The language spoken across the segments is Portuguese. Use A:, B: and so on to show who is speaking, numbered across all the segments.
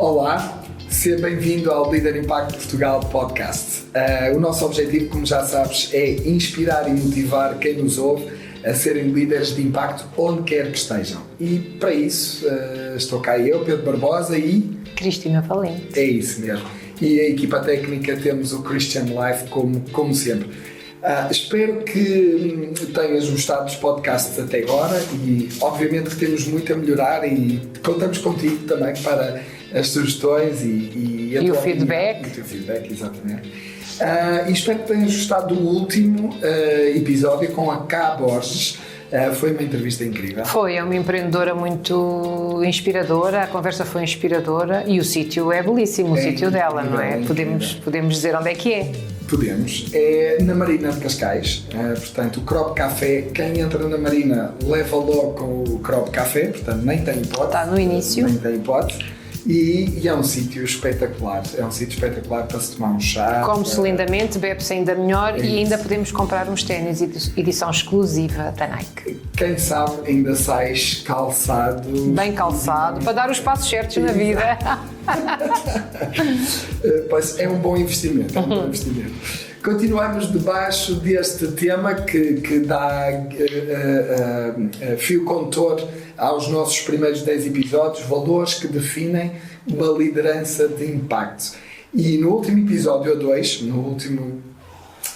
A: Olá, seja bem-vindo ao Líder Impacto Portugal Podcast. O nosso objetivo, como já sabes, é inspirar e motivar quem nos ouve a serem líderes de impacto onde quer que estejam. E para isso estou cá eu, Pedro Barbosa e...
B: Cristina Valente.
A: É isso mesmo. E a equipa técnica temos o Christian Life como sempre. Espero que tenhas gostado dos podcasts até agora e obviamente que temos muito a melhorar e contamos contigo também para as sugestões e
B: o feedback.
A: E o teu feedback, exatamente. E espero que tenhas gostado do último episódio com a Cá Borges. Foi uma entrevista incrível.
B: Foi, é uma empreendedora muito inspiradora, a conversa foi inspiradora e o sítio é belíssimo, o sítio dela, não é? Podemos dizer onde é que é.
A: Podemos. É na Marina de Cascais, portanto o Crop Café, quem entra na Marina leva logo com o Crop Café, portanto nem tem hipótese.
B: Está no início.
A: Nem tem hipótese. E é um sítio espetacular, para se tomar um chá.
B: Come-se lindamente, bebe-se ainda melhor e ainda podemos comprar uns ténis edição exclusiva da Nike.
A: Quem sabe ainda sais calçado.
B: Bem calçado, para dar os passos certos na vida.
A: Pois é um bom investimento, Continuamos debaixo deste tema que dá fio condutor aos nossos primeiros 10 episódios, valores que definem uma liderança de impacto. E no último episódio 2, no último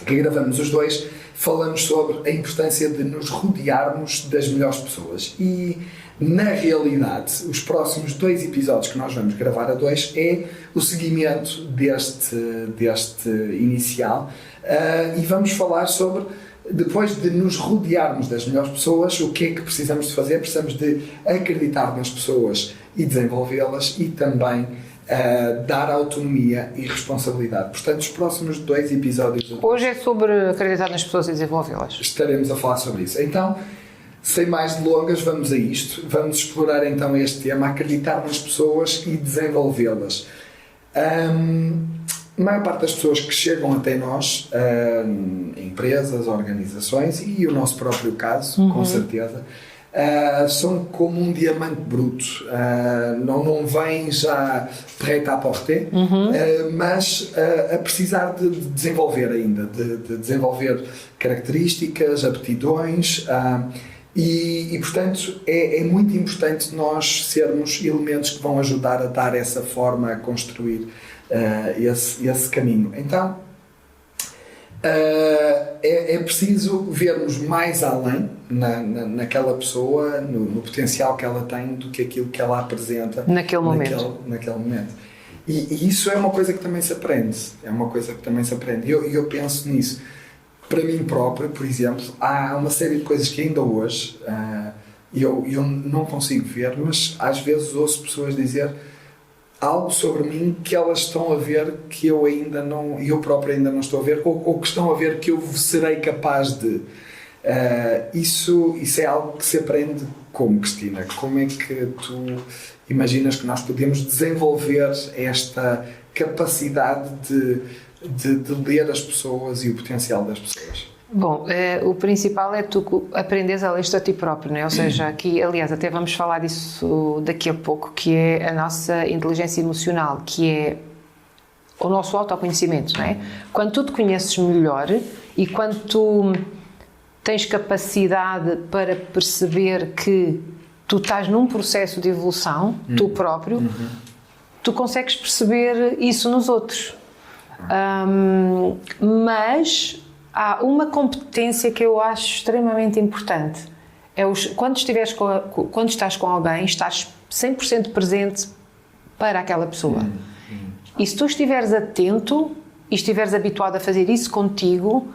A: que gravamos os dois, falamos sobre a importância de nos rodearmos das melhores pessoas. E na realidade, os próximos 2 episódios que nós vamos gravar a 2 é o seguimento deste inicial e vamos falar sobre, depois de nos rodearmos das melhores pessoas, o que é que precisamos de fazer? Precisamos de acreditar nas pessoas e desenvolvê-las e também dar autonomia e responsabilidade. Portanto, os próximos 2 episódios...
B: Hoje é sobre acreditar nas pessoas e desenvolvê-las.
A: Estaremos a falar sobre isso. Então, sem mais delongas, vamos a isto. Vamos explorar então este tema, acreditar nas pessoas e desenvolvê-las. A maior parte das pessoas que chegam até nós, empresas, organizações e o nosso próprio caso, com certeza, são como um diamante bruto. Não vêm já prêt à porter, mas a precisar de desenvolver ainda, de desenvolver características, aptidões. E portanto é muito importante nós sermos elementos que vão ajudar a dar essa forma, a construir esse caminho. Então é preciso vermos mais além naquela pessoa, no potencial que ela tem, do que aquilo que ela apresenta naquele momento. E isso é uma coisa que também se aprende. E eu penso nisso. Para mim próprio, por exemplo, há uma série de coisas que ainda hoje eu não consigo ver, mas às vezes ouço pessoas dizer algo sobre mim que elas estão a ver que eu próprio ainda não estou a ver, ou que estão a ver que eu serei capaz de. Isso é algo que se aprende como, Cristina? Como é que tu imaginas que nós podemos desenvolver esta capacidade de ler as pessoas e o potencial das pessoas?
B: Bom, o principal é tu aprenderes a ler-te a ti próprio, não é? Ou seja, aqui, aliás, até vamos falar disso daqui a pouco, que é a nossa inteligência emocional, que é o nosso autoconhecimento, não é? Quando tu te conheces melhor e quando tu tens capacidade para perceber que tu estás num processo de evolução, tu próprio, tu consegues perceber isso nos outros. Mas há uma competência que eu acho extremamente importante. Quando estás com alguém, estás 100% presente para aquela pessoa. E se tu estiveres atento e estiveres habituado a fazer isso contigo,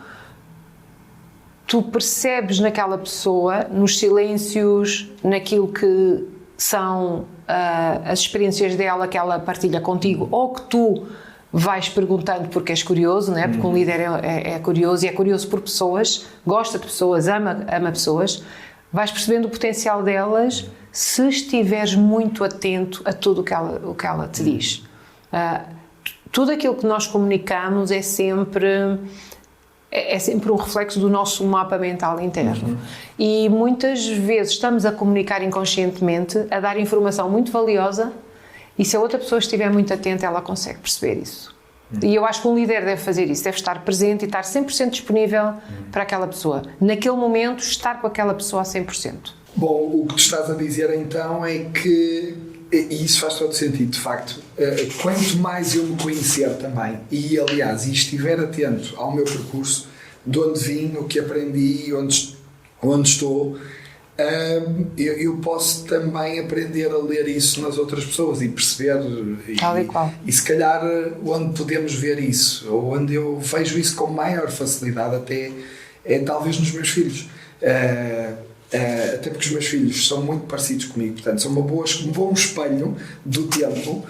B: tu percebes naquela pessoa, nos silêncios, naquilo que são as experiências dela que ela partilha contigo, ou que tu vais perguntando porque és curioso, não é? Porque um líder é curioso e é curioso por pessoas, gosta de pessoas, ama pessoas. Vais percebendo o potencial delas se estiveres muito atento a tudo o que ela te diz. Tudo aquilo que nós comunicamos é sempre um reflexo do nosso mapa mental interno. E muitas vezes estamos a comunicar inconscientemente, a dar informação muito valiosa E se a outra pessoa estiver muito atenta, ela consegue perceber isso. E eu acho que um líder deve fazer isso, deve estar presente e estar 100% disponível para aquela pessoa. Naquele momento, estar com aquela pessoa a 100%.
A: Bom, o que tu estás a dizer então é que, e isso faz todo sentido, de facto, quanto mais eu me conhecer também, e aliás, e estiver atento ao meu percurso, de onde vim, o que aprendi, onde estou, eu posso também aprender a ler isso nas outras pessoas e perceber e se calhar onde podemos ver isso, ou onde eu vejo isso com maior facilidade até é talvez nos meus filhos, até porque os meus filhos são muito parecidos comigo, portanto são um bom espelho do tempo,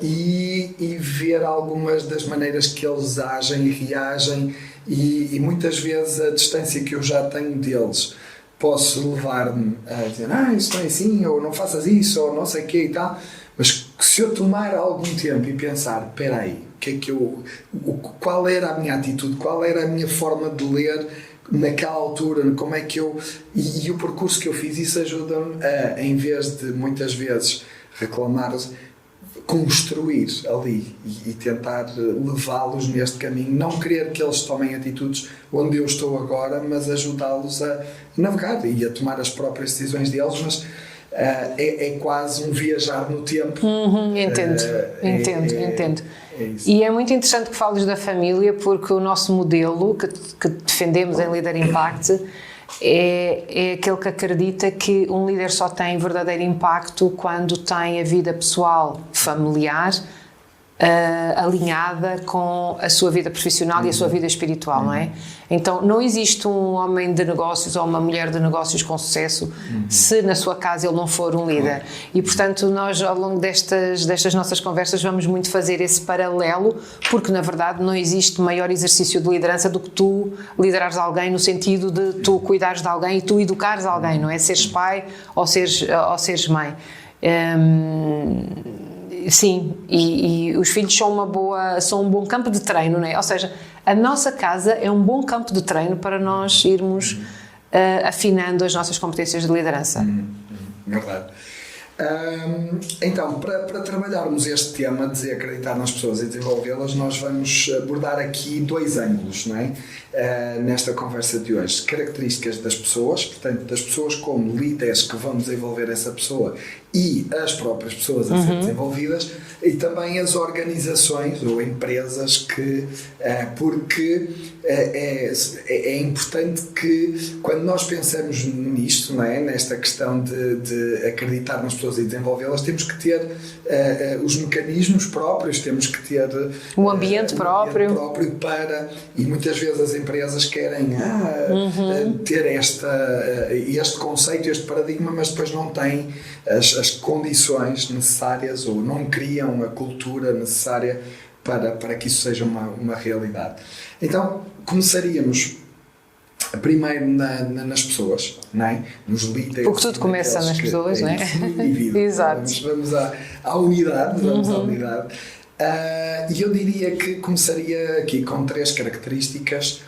A: e ver algumas das maneiras que eles agem e reagem, e muitas vezes a distância que eu já tenho deles posso levar-me a dizer isso não é assim, ou não faças isso, ou não sei o quê e tal, mas se eu tomar algum tempo e pensar, espera aí, qual era a minha atitude, qual era a minha forma de ler naquela altura, como é que eu... E o percurso que eu fiz, isso ajuda-me a, em vez de muitas vezes reclamar, construir ali e tentar levá-los neste caminho, não querer que eles tomem atitudes onde eu estou agora, mas ajudá-los a navegar e a tomar as próprias decisões deles, mas é quase um viajar no tempo.
B: Entendo. E é muito interessante que fales da família, porque o nosso modelo que defendemos em Leader Impact é aquele que acredita que um líder só tem verdadeiro impacto quando tem a vida pessoal, familiar, alinhada com a sua vida profissional e a sua vida espiritual, não é? Então não existe um homem de negócios ou uma mulher de negócios com sucesso se na sua casa ele não for um líder. E portanto nós ao longo destas nossas conversas vamos muito fazer esse paralelo, porque na verdade não existe maior exercício de liderança do que tu liderares alguém, no sentido de tu cuidares de alguém e tu educares alguém, não é? Seres pai ou seres mãe. Sim, e os filhos são um bom campo de treino, não é? Ou seja, a nossa casa é um bom campo de treino para nós irmos afinando as nossas competências de liderança.
A: Verdade. Então, para trabalharmos este tema de acreditar nas pessoas e desenvolvê-las, nós vamos abordar aqui 2 ângulos, não é? Nesta conversa de hoje. Características das pessoas, portanto, das pessoas como líderes que vão desenvolver essa pessoa e as próprias pessoas a ser desenvolvidas, e também as organizações ou empresas porque é importante que quando nós pensamos nisto, não é? Nesta questão de acreditar nas pessoas e desenvolvê-las, temos que ter os mecanismos próprios, temos que ter
B: um ambiente próprio
A: para, e muitas vezes as empresas querem ter este conceito, este paradigma, mas depois não têm as condições necessárias ou não criam a cultura necessária para que isso seja uma realidade. Então, começaríamos primeiro nas pessoas, não é? Nos líderes.
B: Porque tudo começa nas pessoas, não é?
A: Exato. Vamos à unidade, à unidade. E eu diria que começaria aqui com 3 características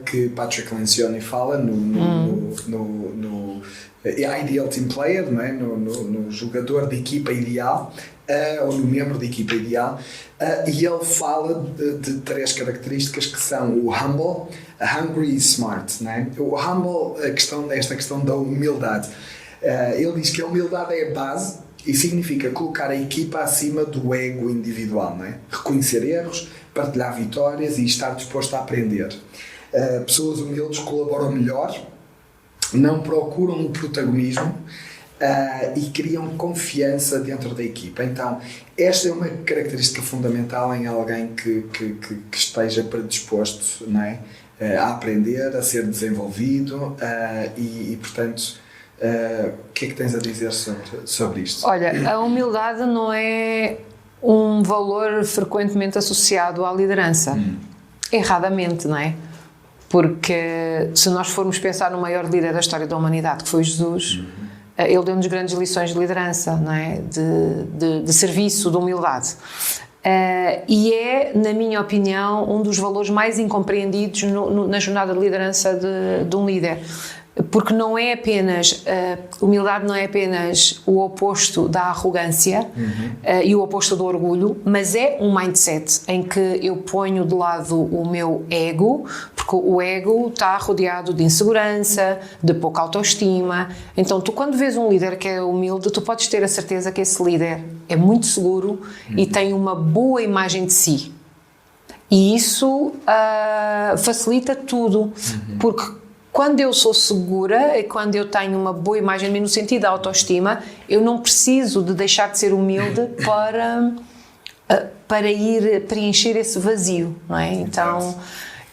A: que Patrick Lencioni fala no Ideal Team Player, não é? no jogador de equipa ideal, ou no membro de equipa ideal, e ele fala de 3 características que são o humble, a hungry e smart, não é? O humble, esta questão da humildade, ele diz que a humildade é a base e significa colocar a equipa acima do ego individual, não é? Reconhecer erros, partilhar vitórias e estar disposto a aprender. Pessoas humildes colaboram melhor, não procuram o protagonismo e criam confiança dentro da equipa. Então, esta é uma característica fundamental em alguém que esteja predisposto, não é? A aprender, a ser desenvolvido e portanto, o que é que tens a dizer sobre isto?
B: Olha, a humildade não é um valor frequentemente associado à liderança. Erradamente, não é? Porque se nós formos pensar no maior líder da história da humanidade, que foi Jesus, ele deu-nos grandes lições de liderança, não é? De serviço, de humildade. E é, na minha opinião, um dos valores mais incompreendidos na jornada de liderança de um líder. porque não é apenas, humildade não é apenas o oposto da arrogância e o oposto do orgulho, mas é um mindset em que eu ponho de lado o meu ego, porque o ego está rodeado de insegurança, de pouca autoestima. Então tu, quando vês um líder que é humilde, tu podes ter a certeza que esse líder é muito seguro e tem uma boa imagem de si. E isso facilita tudo, porque quando eu sou segura e quando eu tenho uma boa imagem de mim no sentido da autoestima, eu não preciso de deixar de ser humilde para ir preencher esse vazio, não é? Então,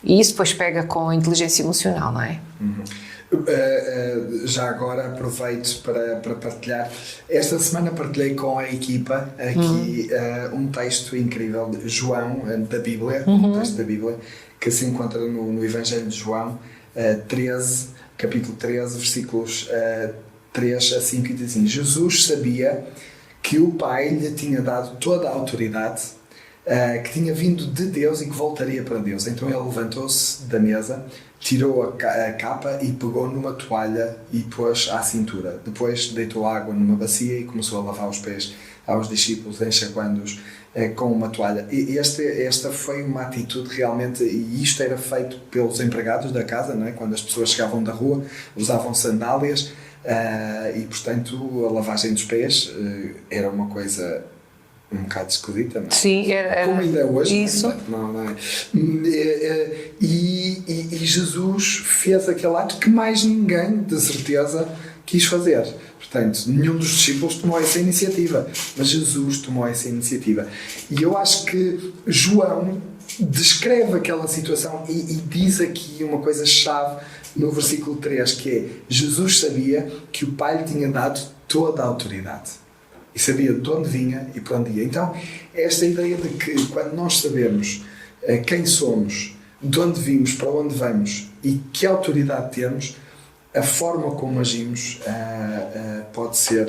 B: e isso depois pega com a inteligência emocional, não é?
A: Já agora aproveito para partilhar. Esta semana partilhei com a equipa aqui um texto incrível de João, da Bíblia, um texto da Bíblia, que se encontra no Evangelho de João, 13, capítulo 13, versículos 3 a 5, e diz assim: Jesus sabia que o Pai lhe tinha dado toda a autoridade, que tinha vindo de Deus e que voltaria para Deus. Então ele levantou-se da mesa, tirou a capa e pegou numa toalha e pôs à cintura. Depois deitou água numa bacia e começou a lavar os pés aos discípulos, enxaguando-os com uma toalha. E esta foi uma atitude realmente, e isto era feito pelos empregados da casa, não é? Quando as pessoas chegavam da rua, usavam sandálias, e portanto a lavagem dos pés era uma coisa um bocado esquisita, não é?
B: Sim,
A: como ainda é hoje.
B: Isso.
A: Não é? E Jesus fez aquele ato que mais ninguém, de certeza, quis fazer. Portanto, nenhum dos discípulos tomou essa iniciativa, mas Jesus tomou essa iniciativa. E eu acho que João descreve aquela situação e diz aqui uma coisa-chave no versículo 3, que é: Jesus sabia que o Pai lhe tinha dado toda a autoridade. E sabia de onde vinha e para onde ia. Então, esta ideia de que quando nós sabemos quem somos, de onde vimos, para onde vamos e que autoridade temos, a forma como agimos pode ser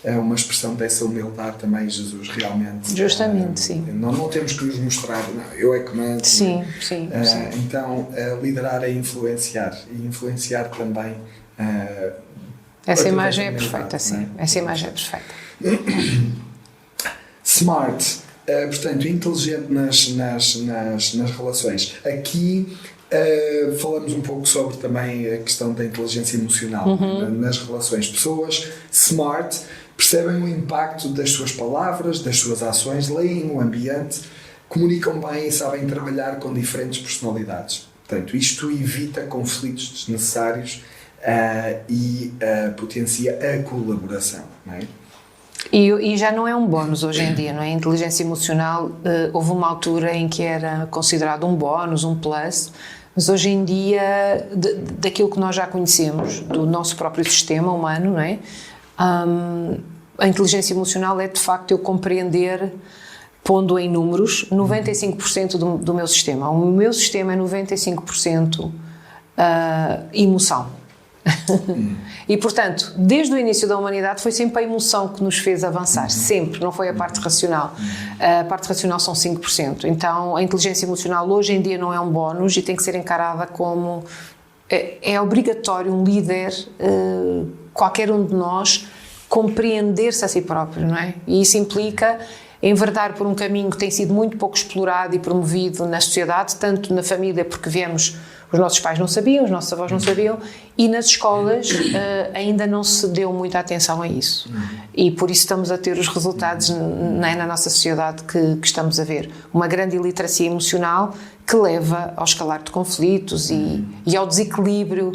A: uma expressão dessa humildade também. Jesus realmente...
B: Justamente, sim.
A: Não temos que nos mostrar, não, eu é que mando.
B: Sim.
A: Então, liderar é influenciar. E influenciar também...
B: essa imagem é perfeita, sim. Essa imagem é perfeita.
A: Smart, portanto, inteligente nas relações. Aqui falamos um pouco sobre também a questão da inteligência emocional nas relações. Pessoas smart percebem o impacto das suas palavras, das suas ações, leem o ambiente, comunicam bem e sabem trabalhar com diferentes personalidades. Portanto, isto evita conflitos desnecessários e potencia a colaboração, não é?
B: E já não é um bónus hoje em dia, não é? A inteligência emocional, houve uma altura em que era considerado um bónus, um plus, mas hoje em dia, daquilo que nós já conhecemos, do nosso próprio sistema humano, não é? A inteligência emocional é, de facto, eu compreender, pondo em números, 95% do meu sistema. O meu sistema é 95% emoção. E portanto, desde o início da humanidade foi sempre a emoção que nos fez avançar, sempre, não foi a parte racional. A parte racional são 5%. Então a inteligência emocional hoje em dia não é um bónus e tem que ser encarada como é obrigatório um líder, qualquer um de nós, compreender-se a si próprio, não é? E isso implica enverdar por um caminho que tem sido muito pouco explorado e promovido na sociedade, tanto na família, porque vemos os nossos pais não sabiam, os nossos avós não sabiam, e nas escolas ainda não se deu muita atenção a isso. E por isso estamos a ter os resultados na nossa sociedade que estamos a ver. Uma grande iliteracia emocional que leva ao escalar de conflitos e ao desequilíbrio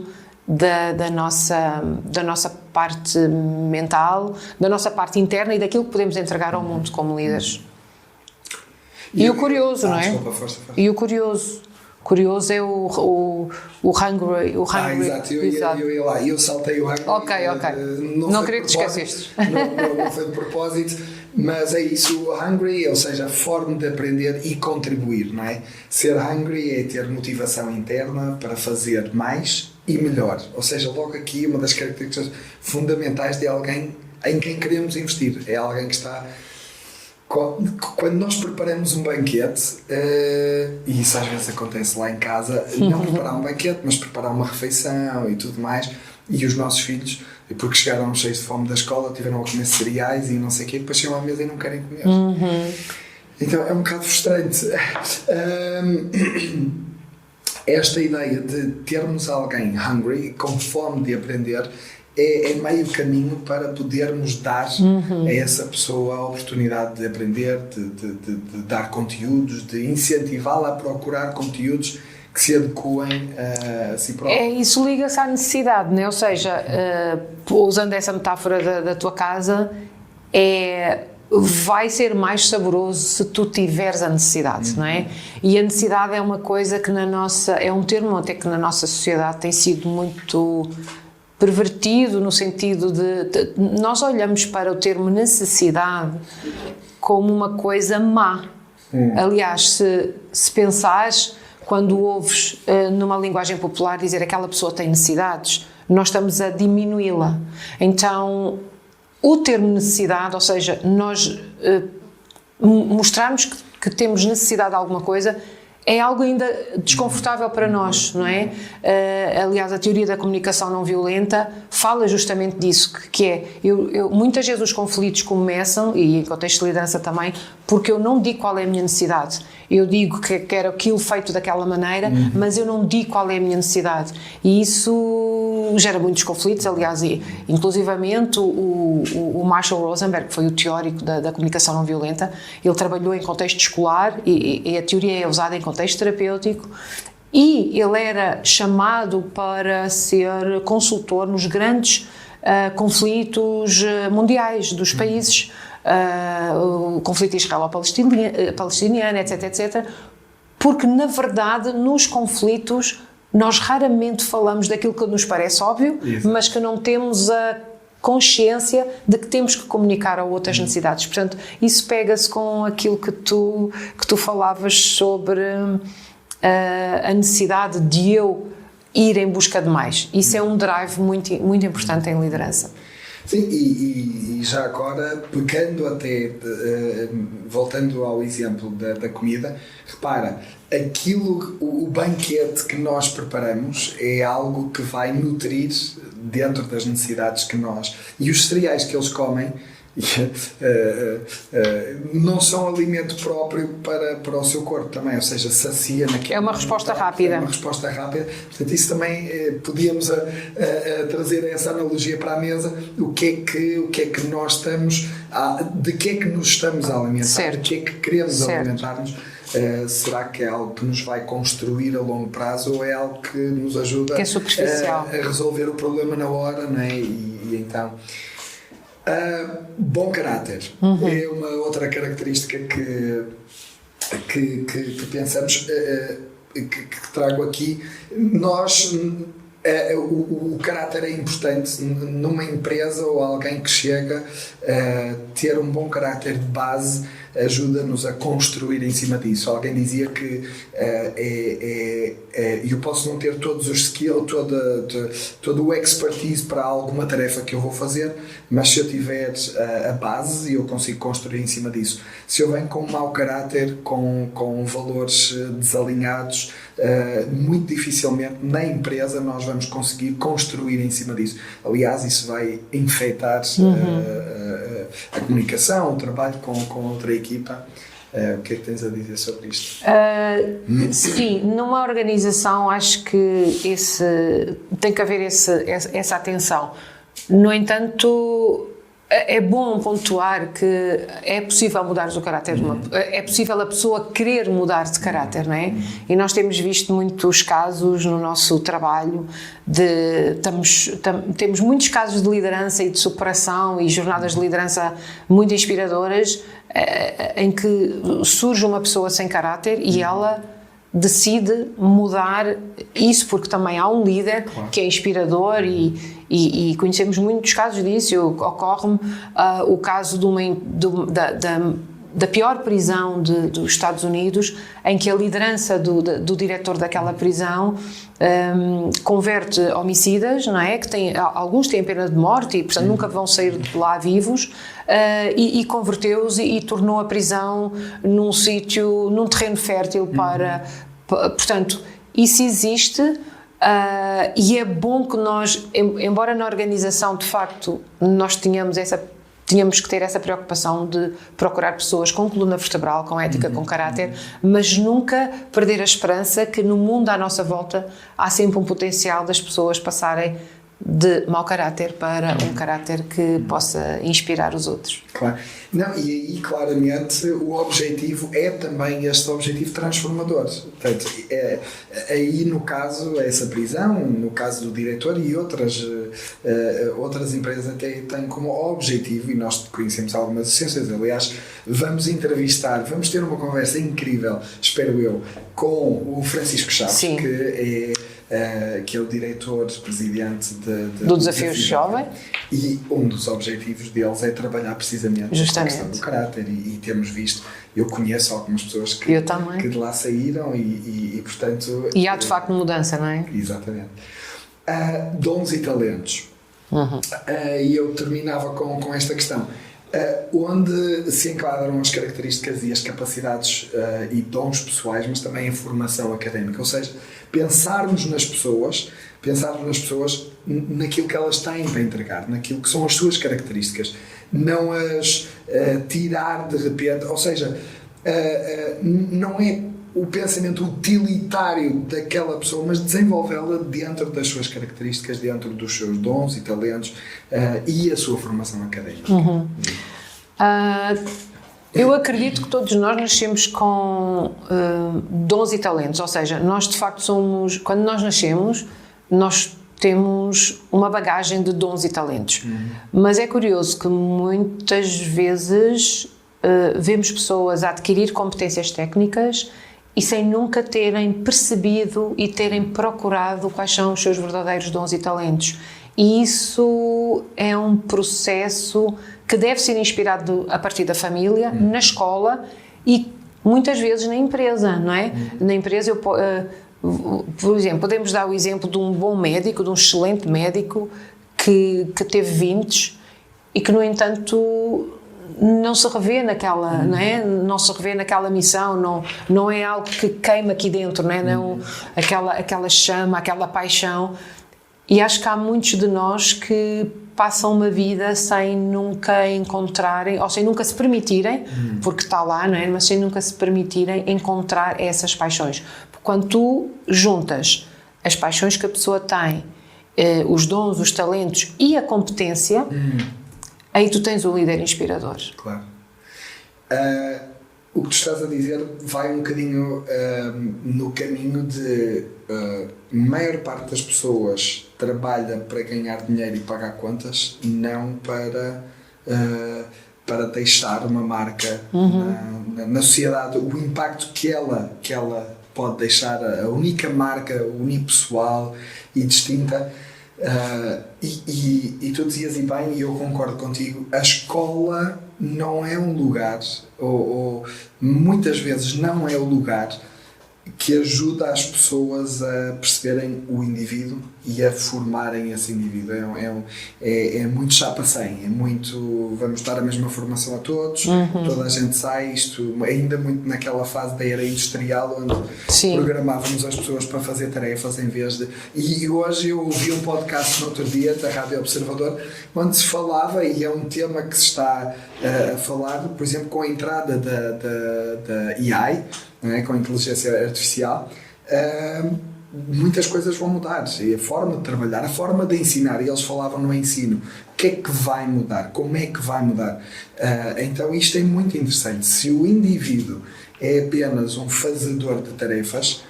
B: da nossa parte mental, da nossa parte interna e daquilo que podemos entregar ao mundo como líderes. E o curioso, não é?
A: Desculpa, força.
B: E o curioso é o hungry.
A: Exato, eu ia lá, eu saltei o hungry.
B: Ok. Não queria que te esquecestes.
A: Não foi de propósito, mas é isso, o hungry, ou seja, a forma de aprender e contribuir, não é? Ser hungry é ter motivação interna para fazer mais e melhor. Ou seja, logo aqui uma das características fundamentais de alguém em quem queremos investir. É alguém que está... Quando nós preparamos um banquete, e isso às vezes acontece lá em casa, não preparar um banquete, mas preparar uma refeição e tudo mais, E os nossos filhos, porque chegaram cheios de fome da escola, tiveram a comer cereais e não sei o quê, depois chegam à mesa e não querem comer. Então é um bocado frustrante. Esta ideia de termos alguém hungry, com fome de aprender, é meio caminho para podermos dar a essa pessoa a oportunidade de aprender, de dar conteúdos, de incentivá-la a procurar conteúdos que se adequem a si próprio.
B: Isso liga-se à necessidade, não é? Ou seja, usando essa metáfora da tua casa, vai ser mais saboroso se tu tiveres a necessidade, não é? E a necessidade é uma coisa que é um termo até que na nossa sociedade tem sido muito pervertido, no sentido de nós olhamos para o termo necessidade como uma coisa má. Aliás, se pensares, quando ouves numa linguagem popular dizer aquela pessoa tem necessidades, nós estamos a diminuí-la. Então, o termo necessidade, ou seja, nós mostrarmos que temos necessidade de alguma coisa, é algo ainda desconfortável para nós, não é? Aliás, a teoria da comunicação não violenta fala justamente disso, que é, muitas vezes os conflitos começam, e em contexto de liderança também, porque eu não digo qual é a minha necessidade. Eu digo que quero aquilo feito daquela maneira, mas eu não digo qual é a minha necessidade. E isso gera muitos conflitos, aliás, inclusivamente o Marshall Rosenberg, que foi o teórico da comunicação não violenta, ele trabalhou em contexto escolar e a teoria é usada em contexto terapêutico, e ele era chamado para ser consultor nos grandes conflitos mundiais dos países, o conflito israelo-palestiniano, etc, porque na verdade nos conflitos nós raramente falamos daquilo que nos parece óbvio, mas que não temos a consciência de que temos que comunicar a outras necessidades. Portanto, isso pega-se com aquilo que tu falavas sobre a necessidade de eu ir em busca de mais. Isso é um drive muito, muito importante em liderança.
A: Sim, e já agora, pegando até, voltando ao exemplo da comida, repara, o banquete que nós preparamos é algo que vai nutrir dentro das necessidades que nós... E os cereais que eles comem não são alimento próprio para o seu corpo também, ou seja, sacia naquele...
B: É uma resposta rápida.
A: É uma resposta rápida. Portanto, isso também podíamos trazer essa analogia para a mesa. O que é que nós estamos... de que é que nos estamos a alimentar?
B: Certo.
A: De que é que queremos alimentar-nos? Será que é algo que nos vai construir a longo prazo ou é algo que nos ajuda
B: que é superficial.
A: A resolver o problema na hora, não é? E então... bom caráter é uma outra característica que pensamos, que trago aqui. O caráter é importante numa empresa ou alguém que chega ter um bom caráter de base ajuda-nos a construir em cima disso. Alguém dizia que eu posso não ter todos os skills, todo o expertise para alguma tarefa que eu vou fazer, mas se eu tiver a base, eu consigo construir em cima disso. Se eu venho com um mau caráter, com valores desalinhados, muito dificilmente na empresa nós vamos conseguir construir em cima disso. Aliás, isso vai enfeitar a comunicação, o trabalho com outra equipa. O que é que tens a dizer sobre isto?
B: Sim, numa organização acho que tem que haver essa atenção. No entanto, é bom pontuar que é possível mudar o caráter, é possível a pessoa querer mudar de caráter, não é? E nós temos visto muitos casos no nosso trabalho temos muitos casos de liderança e de superação e jornadas de liderança muito inspiradoras, em que surge uma pessoa sem caráter e ela decide mudar isso, porque também há um líder que é inspirador e conhecemos muitos casos disso. Ocorre-me o caso da pior prisão dos Estados Unidos, em que a liderança do diretor daquela prisão converte homicidas, não é? Alguns têm pena de morte e, portanto, nunca vão sair de lá vivos, e converteu-os e tornou a prisão num terreno fértil para... Portanto, isso existe. E é bom que nós, embora na organização de facto nós tínhamos que ter essa preocupação de procurar pessoas com coluna vertebral, com ética, com caráter, mas nunca perder a esperança que no mundo à nossa volta há sempre um potencial das pessoas passarem de mau caráter para um caráter que possa inspirar os outros.
A: Claro. Não, e aí claramente o objetivo é também este objetivo transformador. Portanto, aí no caso essa prisão, no caso do diretor e outras empresas até têm como objetivo, e nós conhecemos algumas essências, aliás, vamos entrevistar, vamos ter uma conversa incrível, espero eu, com o Francisco Chaves,
B: Sim.
A: que é o diretor-presidente
B: do Desafio Jovem,
A: e um dos objetivos deles é trabalhar precisamente a questão do caráter, e temos visto, eu conheço algumas pessoas que de lá saíram e portanto...
B: E há de facto mudança, não é?
A: Exatamente. Dons e talentos. E eu terminava com esta questão. Onde se enquadram as características e as capacidades e dons pessoais, mas também a formação académica, ou seja, pensarmos nas pessoas naquilo que elas têm para entregar, naquilo que são as suas características, não as tirar de repente, ou seja, não é o pensamento utilitário daquela pessoa, mas desenvolvê-la dentro das suas características, dentro dos seus dons e talentos e a sua formação académica.
B: Eu acredito que todos nós nascemos com dons e talentos, ou seja, nós de facto somos, quando nós nascemos, nós temos uma bagagem de dons e talentos, mas é curioso que muitas vezes vemos pessoas a adquirir competências técnicas e sem nunca terem percebido e terem procurado quais são os seus verdadeiros dons e talentos. E isso é um processo que deve ser inspirado a partir da família, na escola e muitas vezes na empresa, não é? Na empresa, por exemplo, podemos dar o exemplo de um bom médico, de um excelente médico que teve 20 e que, no entanto, não se revê naquela, não é? Não se revê naquela missão, não é algo que queima aqui dentro, não é? Não, aquela chama, aquela paixão. E acho que há muitos de nós que passam uma vida sem nunca encontrarem, ou sem nunca se permitirem, porque está lá, não é? Mas sem nunca se permitirem encontrar essas paixões. Porque quando tu juntas as paixões que a pessoa tem, os dons, os talentos e a competência, aí tu tens o líder inspirador.
A: Claro. O que tu estás a dizer vai um bocadinho no caminho de maior parte das pessoas trabalha para ganhar dinheiro e pagar contas, não para deixar uma marca na sociedade, o impacto que ela pode deixar, a única marca unipessoal e distinta. E tu dizias, e bem, e eu concordo contigo, a escola não é um lugar, ou muitas vezes não é o lugar que ajuda as pessoas a perceberem o indivíduo e a formarem esse indivíduo. É muito chapa 100, é muito, vamos dar a mesma formação a todos, toda a gente sai, isto ainda muito naquela fase da era industrial, onde programávamos as pessoas para fazer tarefas em vez de... E hoje eu ouvi um podcast no outro dia, da Rádio Observador, onde se falava, e é um tema que se está a falar, por exemplo, com a entrada da AI, não é? Com a inteligência artificial, muitas coisas vão mudar, e a forma de trabalhar, a forma de ensinar, e eles falavam no ensino, o que é que vai mudar, como é que vai mudar, então isto é muito interessante. Se o indivíduo é apenas um fazedor de tarefas,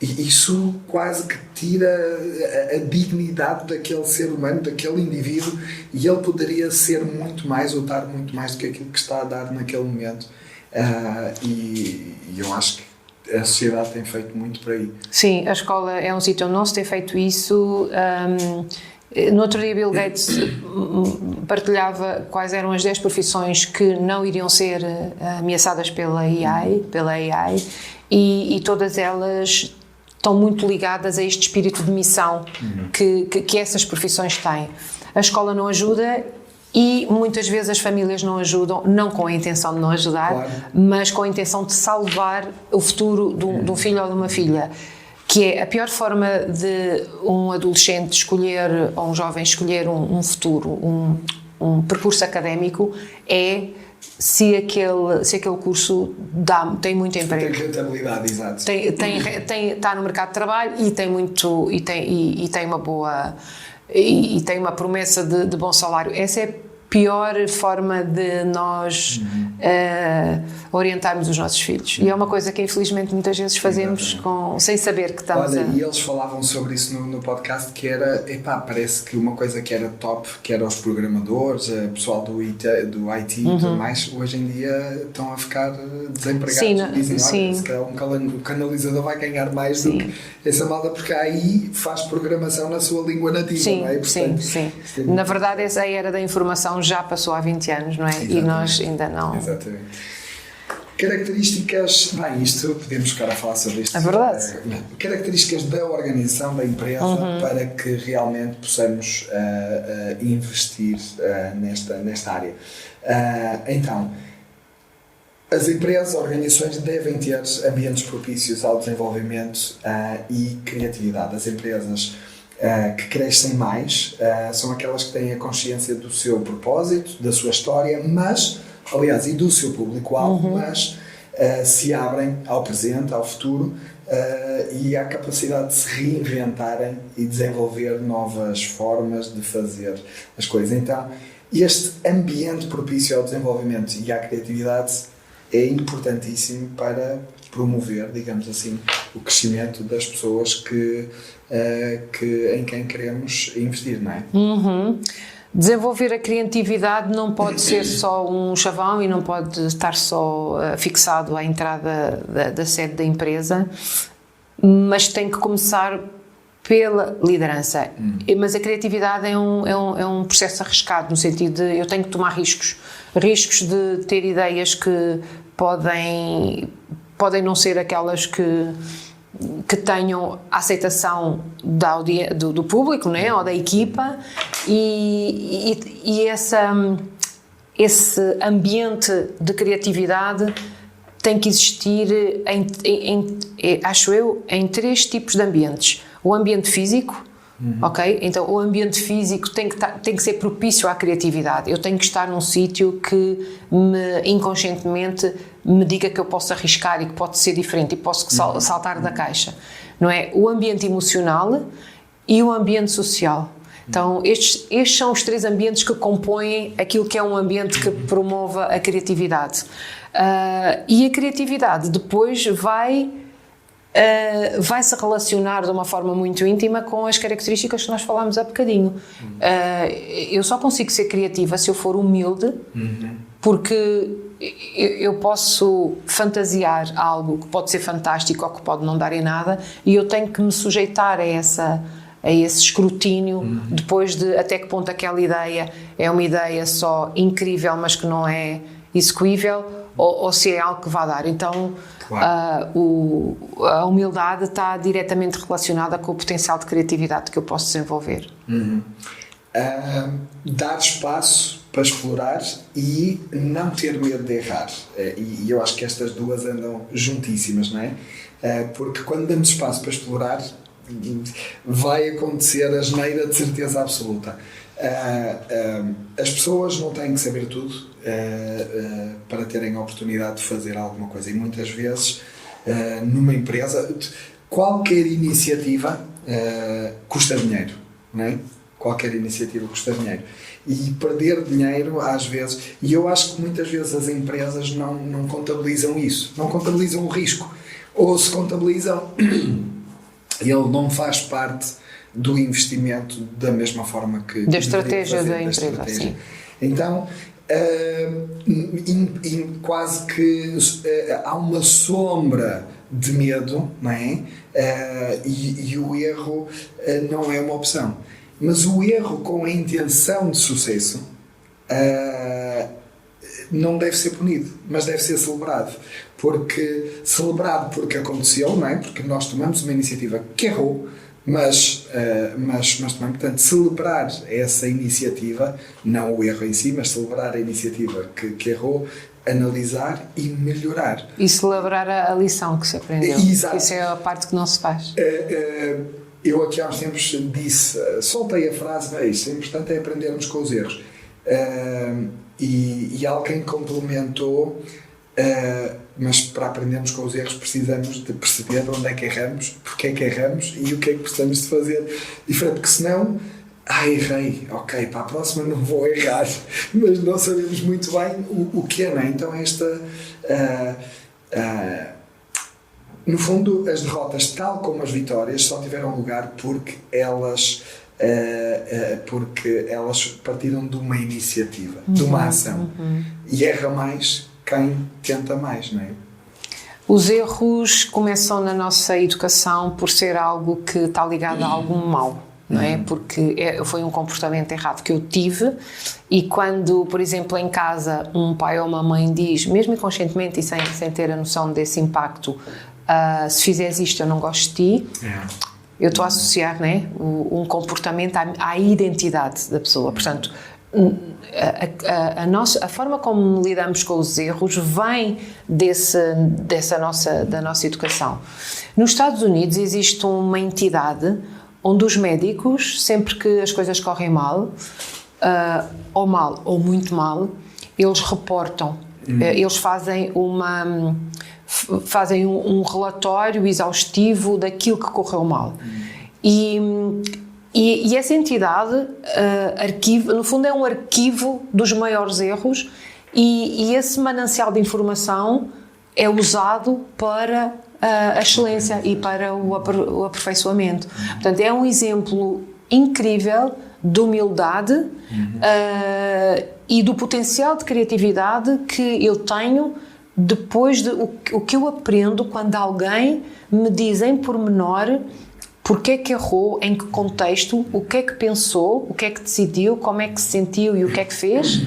A: isso quase que tira a dignidade daquele ser humano, daquele indivíduo, e ele poderia ser muito mais, ou dar muito mais do que aquilo que está a dar naquele momento. E eu acho que a sociedade tem feito muito por aí.
B: Sim, a escola é um sítio onde não se tem feito isso. No outro dia Bill Gates partilhava quais eram as 10 profissões que não iriam ser ameaçadas pela AI, e todas elas estão muito ligadas a este espírito de missão que essas profissões têm. A escola não ajuda. E muitas vezes as famílias não ajudam, não com a intenção de não ajudar, mas com a intenção de salvar o futuro de um filho ou de uma filha, que é a pior forma de um adolescente escolher, ou um jovem escolher um futuro, um percurso académico, é se aquele curso tem muito emprego.
A: Tem rentabilidade, exato.
B: Está no mercado de trabalho e tem uma boa... E tem uma promessa de bom salário. Essa é a pior forma de nós orientarmos os nossos filhos. E é uma coisa que infelizmente muitas vezes fazemos sem saber que estamos
A: e eles falavam sobre isso no podcast, que era, parece que uma coisa que era top, que era os programadores, o pessoal do IT e tudo mais, hoje em dia estão a ficar desempregados. Dizem, se calhar um canalizador vai ganhar mais do que essa malda, porque aí faz programação na sua língua nativa, não é?
B: Portanto, sim. Na verdade, essa era da informação já passou há 20 anos, não é? Exatamente. E nós ainda não...
A: Exatamente. Características... isto podemos ficar a falar sobre isto.
B: É verdade.
A: Características da organização da empresa para que realmente possamos investir nesta área. Então, as empresas, organizações devem ter ambientes propícios ao desenvolvimento e criatividade. As empresas que crescem mais são aquelas que têm a consciência do seu propósito, da sua história, e do seu público-alvo, mas se abrem ao presente, ao futuro e à capacidade de se reinventarem e desenvolver novas formas de fazer as coisas. Então, este ambiente propício ao desenvolvimento e à criatividade é importantíssimo para promover, digamos assim, o crescimento das pessoas em quem queremos investir, não é?
B: Desenvolver a criatividade não pode ser só um chavão e não pode estar só fixado à entrada da sede da empresa, mas tem que começar pela liderança. Mas a criatividade é um processo arriscado, no sentido de eu tenho que tomar riscos de ter ideias que podem não ser aquelas que tenham a aceitação do público, né, ou da equipa, e esse ambiente de criatividade tem que existir acho eu, em 3 tipos de ambientes. O ambiente físico, ok? Então o ambiente físico tem que ser propício à criatividade. Eu tenho que estar num sítio que inconscientemente me diga que eu posso arriscar e que pode ser diferente e posso saltar da caixa, não é? O ambiente emocional e o ambiente social. Então estes são os 3 ambientes que compõem aquilo que é um ambiente que promova a criatividade. E a criatividade depois vai se relacionar de uma forma muito íntima com as características que nós falámos há bocadinho. Eu só consigo ser criativa se eu for humilde, porque eu posso fantasiar algo que pode ser fantástico ou que pode não dar em nada, e eu tenho que me sujeitar a esse escrutínio depois de até que ponto aquela ideia é uma ideia só incrível, mas que não é execuível, ou se é algo que vai dar. Então, a humildade está diretamente relacionada com o potencial de criatividade que eu posso desenvolver.
A: Dar espaço para explorar e não ter medo de errar. E eu acho que estas duas andam juntíssimas, não é? Porque quando damos espaço para explorar, vai acontecer a asneira de certeza absoluta. As pessoas não têm que saber tudo para terem a oportunidade de fazer alguma coisa, e muitas vezes numa empresa qualquer iniciativa custa dinheiro, não é? Qualquer iniciativa custa dinheiro, e perder dinheiro às vezes, e eu acho que muitas vezes as empresas não contabilizam isso, não contabilizam o risco, ou se contabilizam ele não faz parte do investimento da mesma forma que
B: da estratégia da empresa. Sim.
A: Então quase que há uma sombra de medo, não é? E o erro não é uma opção, mas o erro com a intenção de sucesso não deve ser punido, mas deve ser celebrado, porque aconteceu, não é? Porque nós tomamos uma iniciativa que errou, Mas também, portanto, celebrar essa iniciativa, não o erro em si, mas celebrar a iniciativa que errou, analisar e melhorar.
B: E celebrar a lição que se aprendeu.
A: Exato.
B: Isso é a parte que não se faz.
A: Eu aqui há uns tempos disse, soltei a frase, isto é importante, é aprendermos com os erros. E alguém complementou, mas para aprendermos com os erros precisamos de perceber onde é que erramos, porque é que erramos e o que é que precisamos de fazer diferente, porque senão errei, ok, para a próxima não vou errar, mas não sabemos muito bem o que é, não é? Então no fundo as derrotas, tal como as vitórias, só tiveram lugar porque elas partiram de uma iniciativa, de uma ação, e erra mais quem tenta mais, não é?
B: Os erros começam na nossa educação por ser algo que está ligado a algum mal, não é? Porque foi um comportamento errado que eu tive, e quando, por exemplo, em casa um pai ou uma mãe diz, mesmo inconscientemente e sem ter a noção desse impacto, se fizeres isto eu não gosto de ti, eu estou a associar, né, um comportamento à identidade da pessoa. Portanto, a forma como lidamos com os erros vem da nossa educação. Nos Estados Unidos existe uma entidade onde os médicos, sempre que as coisas correm mal, ou mal ou muito mal, eles reportam, eles fazem um relatório exaustivo daquilo que correu mal. E essa entidade no fundo é um arquivo dos maiores erros, e esse manancial de informação é usado para a excelência e para o aperfeiçoamento. Portanto, é um exemplo incrível de humildade e do potencial de criatividade que eu tenho depois de o que eu aprendo quando alguém me diz em pormenor porque é que errou, em que contexto, o que é que pensou, o que é que decidiu, como é que se sentiu e o que é que fez,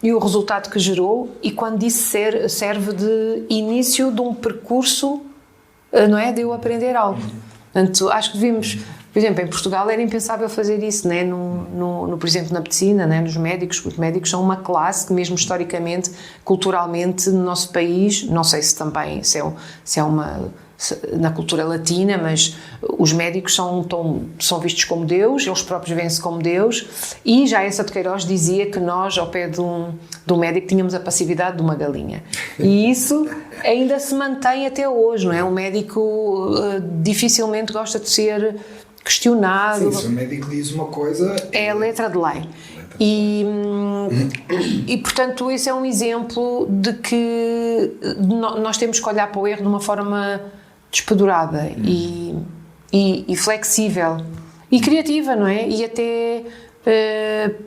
B: e o resultado que gerou, e quando isso serve de início de um percurso, não é, de eu aprender algo. Portanto, acho que devíamos, por exemplo, em Portugal era impensável fazer isso, né? Por exemplo, na medicina, né? Nos médicos, porque os médicos são uma classe que mesmo historicamente, culturalmente, no nosso país, não sei se também, na cultura latina, mas os médicos são vistos como Deus, eles próprios veem-se como Deus, e já essa de Queiroz dizia que nós, ao pé de um médico, tínhamos a passividade de uma galinha. E isso ainda se mantém até hoje, não é? Um médico dificilmente gosta de ser questionado.
A: Sim, se o médico diz uma coisa...
B: É a letra de lei. E portanto, esse é um exemplo de que nós temos que olhar para o erro de uma forma despedorada e flexível e criativa, não é? E até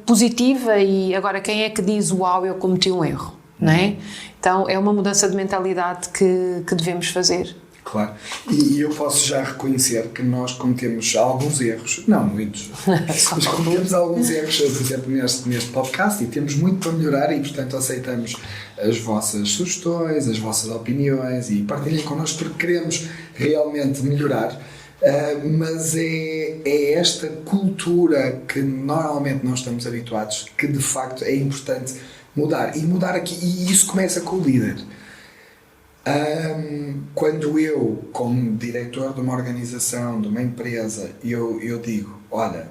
B: positiva. E agora, quem é que diz, uau, eu cometi um erro, não é? Então, é uma mudança de mentalidade que devemos fazer.
A: Claro, e eu posso já reconhecer que nós cometemos alguns erros, não muitos, mas cometemos alguns erros, por exemplo, neste podcast, e temos muito para melhorar, e portanto aceitamos as vossas sugestões, as vossas opiniões, e partilhem connosco porque queremos realmente melhorar, mas é esta cultura que normalmente não estamos habituados, que de facto é importante mudar, e mudar aqui, e isso começa com o líder. Quando eu, como diretor de uma organização, de uma empresa, eu digo, olha,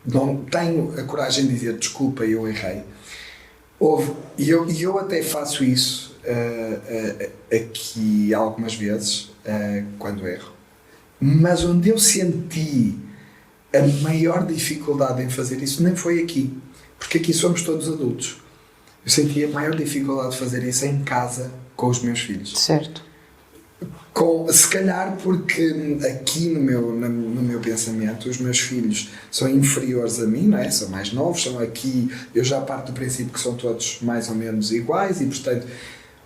A: não tenho a coragem de dizer desculpa, eu errei, e eu até faço isso aqui algumas vezes, quando erro, mas onde eu senti a maior dificuldade em fazer isso nem foi aqui, porque aqui somos todos adultos. Eu senti a maior dificuldade de fazer isso em casa com os meus filhos.
B: Certo.
A: Se calhar porque aqui no meu pensamento os meus filhos são inferiores a mim, não é? São mais novos, são aqui, eu já parto do princípio que são todos mais ou menos iguais e portanto,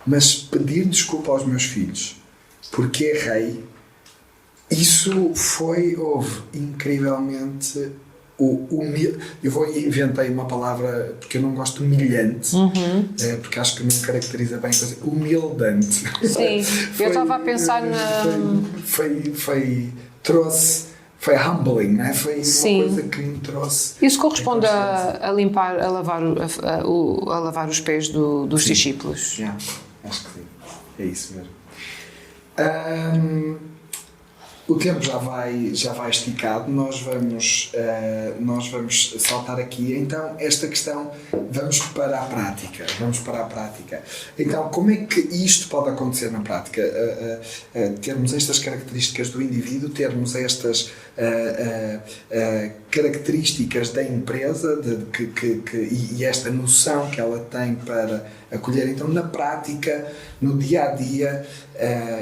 A: mas pedir desculpa aos meus filhos porque errei, isso houve incrivelmente inventei uma palavra porque eu não gosto de humilhante, porque acho que me caracteriza bem, humildante.
B: Sim, eu estava a pensar
A: trouxe foi humbling, né? Foi
B: Sim.
A: uma coisa que me trouxe...
B: Isso corresponde a limpar, a lavar os pés dos discípulos.
A: Yeah, acho que sim. É isso mesmo. O tempo já vai esticado, nós vamos saltar aqui. Então, esta questão, vamos para a prática. Então, como é que isto pode acontecer na prática? Termos estas características do indivíduo, termos estas características da empresa e esta noção que ela tem para acolher. Então, na prática, no dia-a-dia,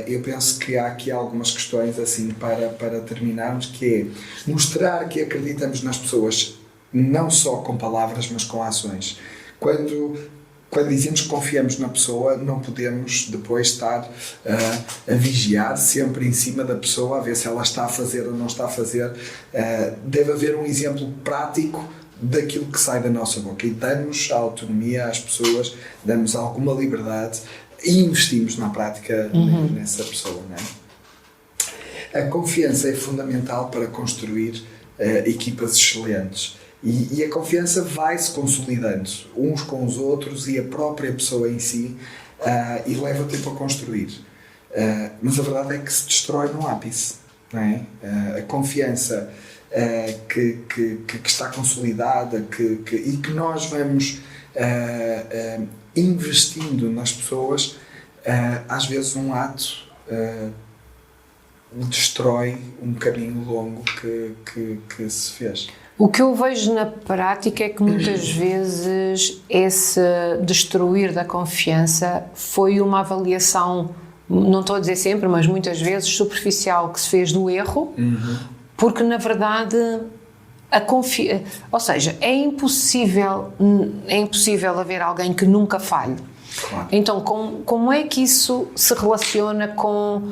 A: eu penso que há aqui algumas questões assim para terminarmos, que é mostrar que acreditamos nas pessoas, não só com palavras, mas com ações. Quando dizemos que confiamos na pessoa, não podemos depois estar a vigiar sempre em cima da pessoa, a ver se ela está a fazer ou não está a fazer. Deve haver um exemplo prático daquilo que sai da nossa boca, e damos a autonomia às pessoas, damos alguma liberdade e investimos na prática nessa pessoa, não é? A confiança é fundamental para construir equipas excelentes. E a confiança vai-se consolidando uns com os outros e a própria pessoa em si, e leva tempo a construir. Mas a verdade é que se destrói no ápice, não é? A confiança que está consolidada e que nós vamos investindo nas pessoas, às vezes um ato destrói um caminho longo que se fez.
B: O que eu vejo na prática é que muitas vezes esse destruir da confiança foi uma avaliação, não estou a dizer sempre, mas muitas vezes superficial, que se fez do erro, porque na verdade ou seja, é impossível haver alguém que nunca falhe.
A: Claro.
B: Então, como é que isso se relaciona com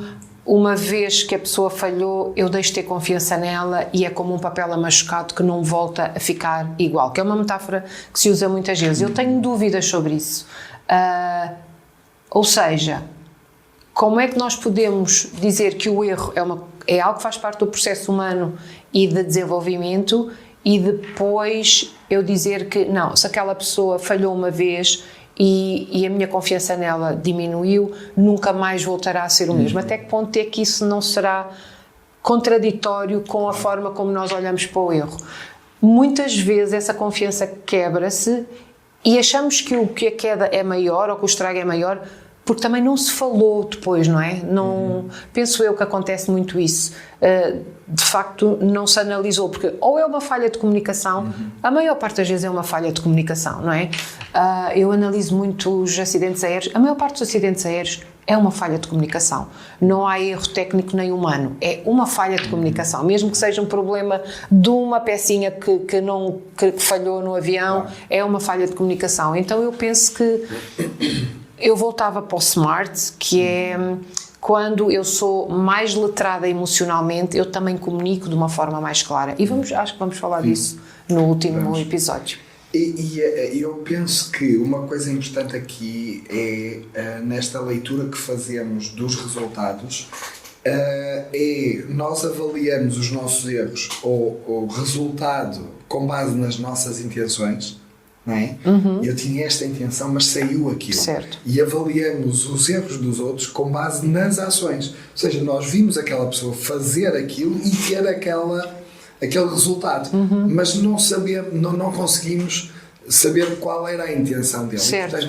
B: uma vez que a pessoa falhou, eu deixo de ter confiança nela e é como um papel amachucado que não volta a ficar igual, que é uma metáfora que se usa muitas vezes. Eu tenho dúvidas sobre isso. Ou seja, como é que nós podemos dizer que o erro é algo que faz parte do processo humano e de desenvolvimento, e depois eu dizer que não, se aquela pessoa falhou uma vez e a minha confiança nela diminuiu, nunca mais voltará a ser o mesmo. Até que ponto é que isso não será contraditório com a forma como nós olhamos para o erro? Muitas vezes essa confiança quebra-se e achamos que a queda é maior ou que o estrago é maior, porque também não se falou depois, não é? Não, penso eu que acontece muito isso. De facto, não se analisou, porque ou é uma falha de comunicação, a maior parte das vezes é uma falha de comunicação, não é? Eu analiso muito os acidentes aéreos, a maior parte dos acidentes aéreos é uma falha de comunicação. Não há erro técnico nem humano, é uma falha de comunicação, mesmo que seja um problema de uma pecinha que falhou no avião, é uma falha de comunicação. Então eu penso que eu voltava para o SMART, que é quando eu sou mais letrada emocionalmente, eu também comunico de uma forma mais clara. E acho que vamos falar disso no último episódio.
A: E eu penso que uma coisa importante aqui é, nesta leitura que fazemos dos resultados, nós avaliamos os nossos erros ou o resultado com base nas nossas intenções. Não é? Eu tinha esta intenção, mas saiu aquilo.
B: Certo.
A: E avaliamos os erros dos outros com base nas ações. Ou seja, nós vimos aquela pessoa fazer aquilo e ter aquele resultado, mas não conseguimos saber qual era a intenção dele.
B: Certo.
A: E,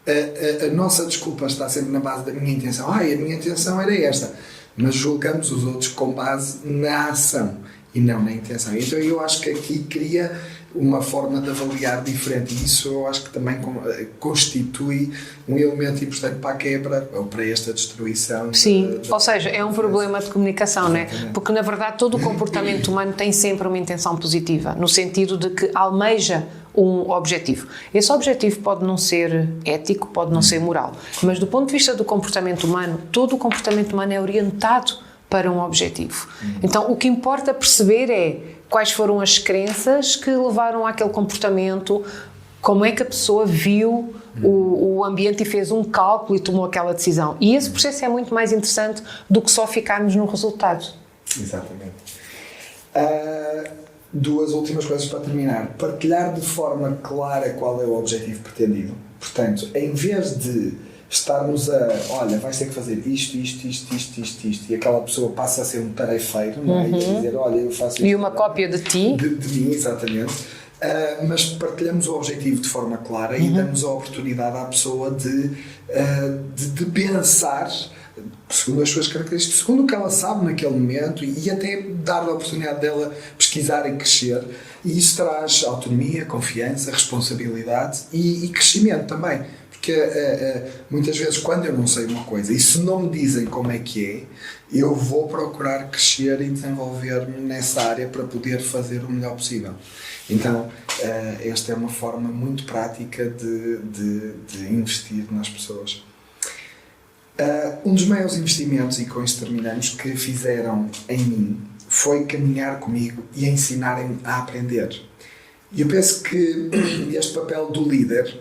A: portanto, a nossa desculpa está sempre na base da minha intenção. A minha intenção era esta. Mas julgamos os outros com base na ação e não na intenção. Então eu acho que aqui cria uma forma de avaliar diferente, e isso eu acho que também constitui um elemento importante para a quebra ou para esta destruição.
B: Sim, ou seja, é um problema de comunicação, não é? Porque na verdade todo o comportamento humano tem sempre uma intenção positiva, no sentido de que almeja um objetivo. Esse objetivo pode não ser ético, pode não ser moral, mas do ponto de vista do comportamento humano, todo o comportamento humano é orientado para um objetivo. Então o que importa perceber é quais foram as crenças que levaram àquele comportamento, como é que a pessoa viu o ambiente e fez um cálculo e tomou aquela decisão. E esse processo é muito mais interessante do que só ficarmos no resultado.
A: Exatamente. Duas últimas coisas para terminar. Partilhar de forma clara qual é o objetivo pretendido. Portanto, em vez de estarmos olha, vais ter que fazer isto, e aquela pessoa passa a ser um tarefeiro, não é? E a dizer, olha, eu faço isto.
B: E uma cópia de ti.
A: De mim, exatamente. Mas partilhamos o objetivo de forma clara e damos a oportunidade à pessoa de pensar segundo as suas características, segundo o que ela sabe naquele momento e até dar a oportunidade dela pesquisar e crescer. E isso traz autonomia, confiança, responsabilidade e crescimento também. Porque muitas vezes, quando eu não sei uma coisa e se não me dizem como é que é, eu vou procurar crescer e desenvolver-me nessa área para poder fazer o melhor possível. Então, esta é uma forma muito prática de investir nas pessoas. Um dos maiores investimentos, e com isto terminamos, que fizeram em mim foi caminhar comigo e ensinarem-me a aprender. E eu penso que este papel do líder,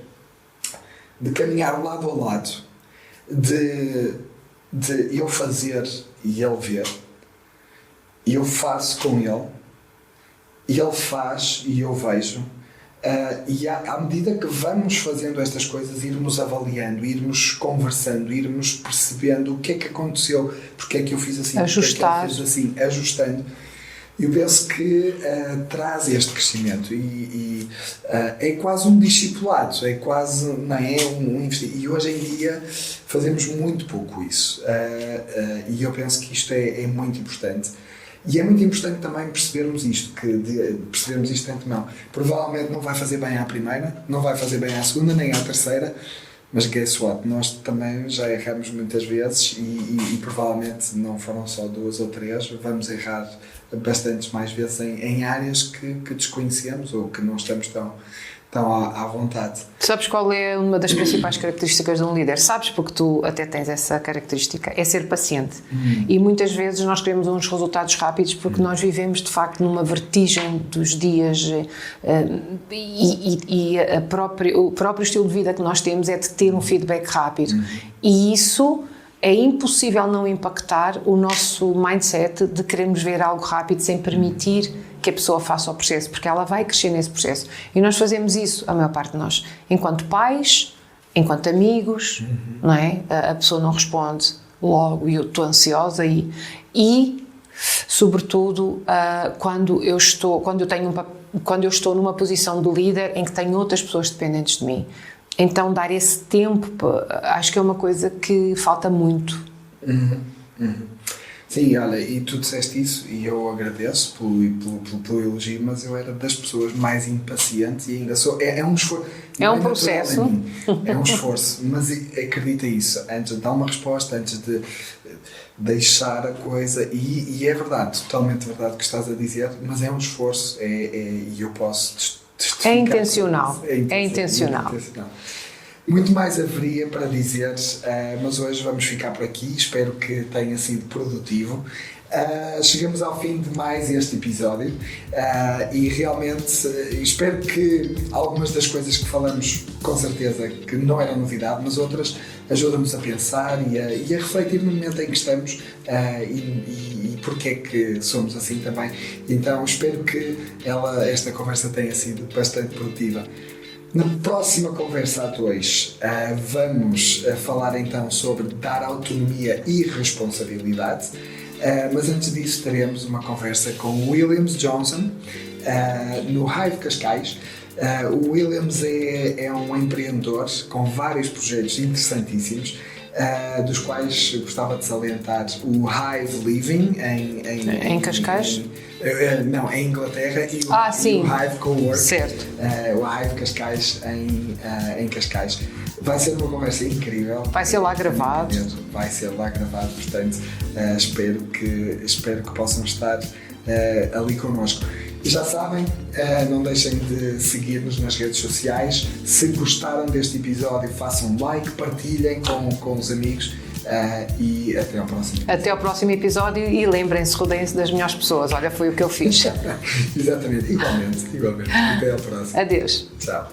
A: de caminhar lado a lado, de eu fazer e ele ver, e eu faço com ele, e ele faz e eu vejo, e à medida que vamos fazendo estas coisas, irmos avaliando, irmos conversando, irmos percebendo o que é que aconteceu, porque é que eu fiz assim,
B: ajustar.
A: Porque é que ele fez assim, ajustando. Eu penso que traz este crescimento e é quase um discipulado, é quase, não é, um investimento. E hoje em dia fazemos muito pouco isso. E eu penso que isto é muito importante. E é muito importante também percebermos isto, percebermos isto de antemão. Provavelmente não vai fazer bem à primeira, não vai fazer bem à segunda, nem à terceira, mas guess what? Nós também já erramos muitas vezes e provavelmente não foram só 2 ou 3, vamos errar bastantes mais vezes em áreas que desconhecemos ou que não estamos tão à vontade.
B: Sabes qual é uma das principais características de um líder? Sabes, porque tu até tens essa característica, é ser paciente. E muitas vezes nós queremos uns resultados rápidos porque nós vivemos de facto numa vertigem dos dias e o próprio estilo de vida que nós temos é de ter um feedback rápido. E isso é impossível não impactar o nosso mindset de querermos ver algo rápido sem permitir que a pessoa faça o processo, porque ela vai crescer nesse processo. E nós fazemos isso, a maior parte de nós, enquanto pais, enquanto amigos, não é? A pessoa não responde logo e eu estou ansiosa e sobretudo, quando eu estou numa posição de líder em que tenho outras pessoas dependentes de mim. Então, dar esse tempo, acho que é uma coisa que falta muito.
A: Sim, olha, e tu disseste isso e eu agradeço pelo elogio, mas eu era das pessoas mais impacientes e ainda sou. É um esforço.
B: É um processo.
A: É um esforço, mas acredita isso, antes de dar uma resposta, antes de deixar a coisa, e é verdade, totalmente verdade o que estás a dizer, mas é um esforço, e eu posso
B: É intencional. É intencional.
A: Muito mais haveria para dizer, mas hoje vamos ficar por aqui. Espero que tenha sido produtivo. Chegamos ao fim de mais este episódio e realmente espero que algumas das coisas que falamos, com certeza que não eram novidade, mas outras ajudam-nos a pensar e a refletir no momento em que estamos e porque é que somos assim também. Então espero que esta conversa tenha sido bastante produtiva. Na próxima conversa a 2 vamos falar então sobre dar autonomia e responsabilidade, mas antes disso teremos uma conversa com o Williams Johnson no Hive Cascais. O Williams é um empreendedor com vários projetos interessantíssimos, dos quais gostava de salientar o Hive Living
B: em Cascais?
A: Não, em Inglaterra, e o Hive Cowork,
B: certo.
A: O Hive Cascais em Cascais. Vai ser uma conversa incrível.
B: Vai ser lá gravado.
A: Vai ser lá gravado, portanto espero que possam estar ali connosco. E já sabem, não deixem de seguir-nos nas redes sociais. Se gostaram deste episódio, façam like, partilhem com os amigos e até ao próximo.
B: Até ao próximo episódio e lembrem-se, rodeiem-se das melhores pessoas. Olha, foi o que eu fiz.
A: Exatamente, igualmente. Até ao próximo.
B: Adeus.
A: Tchau.